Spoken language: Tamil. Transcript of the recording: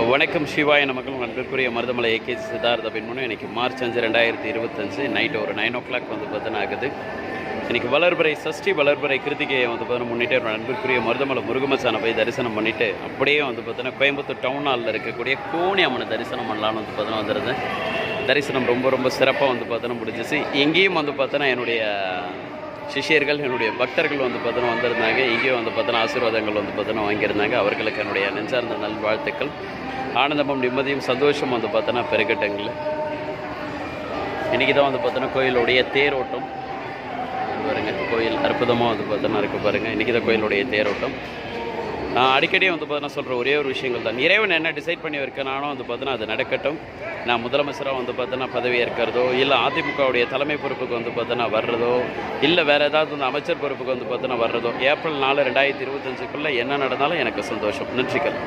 வணக்கம் சிவாய நமக்கு நண்பருக்குரிய மருதமலை ஏகேசி சித்தார்த்த பின்மனும் இன்றைக்கி மார்ச் 5 2025 நைட்டு ஒரு 9 o'clock வந்து பார்த்தீங்கன்னா ஆகுது. இன்றைக்கி வளர்பிறை சஷ்டி வளர்பிறை கிருத்திகையை வந்து பார்த்தீங்கன்னா முன்னிட்டு நண்பருக்குரிய மருதமலை முருகமசானை போய் தரிசனம் பண்ணிவிட்டு அப்படியே வந்து பார்த்தீங்கன்னா கோயம்புத்தூர் டவுன் ஹாலில் இருக்கக்கூடிய கோணி அம்மனை தரிசனம் பண்ணலான்னு வந்து பார்த்தீங்கன்னா வந்துருந்தேன். தரிசனம் ரொம்ப சிறப்பாக வந்து பார்த்தீங்கன்னா முடிஞ்சிச்சு. எங்கேயும் வந்து பார்த்தீங்கன்னா என்னுடைய சிஷியர்கள் என்னுடைய பக்தர்கள் வந்து பார்த்தீங்கன்னா வந்திருந்தாங்க. இங்கேயும் வந்து பார்த்தீங்கன்னா ஆசீர்வாதங்கள் வந்து பார்த்தீங்கன்னா வாங்கியிருந்தாங்க. அவர்களுக்கு என்னுடைய நெஞ்சார்ந்த நல்வாழ்த்துக்கள். ஆனந்தமும் நிம்மதியும் சந்தோஷம் வந்து பார்த்தோன்னா பெருகட்டங்கள். இன்றைக்கி தான் வந்து பார்த்தோன்னா கோயிலுடைய தேரோட்டம் பாருங்கள். கோயில் அற்புதமாக வந்து பார்த்தோன்னா இருக்குது பாருங்கள். இன்றைக்கி தான் கோயிலுடைய தேரோட்டம். நான் அடிக்கடி வந்து பார்த்தோன்னா சொல்கிற ஒரே ஒரு விஷயங்கள் தான், இறைவன் என்ன டிசைட் பண்ணி வைக்கனாலும் வந்து பார்த்தோன்னா அது நடக்கட்டும். நான் முதலமைச்சராக வந்து பார்த்தோன்னா பதவி ஏற்கிறதோ, இல்லை அதிமுகவுடைய தலைமை பொறுப்புக்கு வந்து பார்த்தோன்னா வர்றதோ, இல்லை வேறு ஏதாவது வந்து அமைச்சர் பொறுப்புக்கு வந்து பார்த்தோன்னா வர்றதோ, ஏப்ரல் 4 2025 என்ன நடந்தாலும் எனக்கு சந்தோஷம். நன்றிகள்.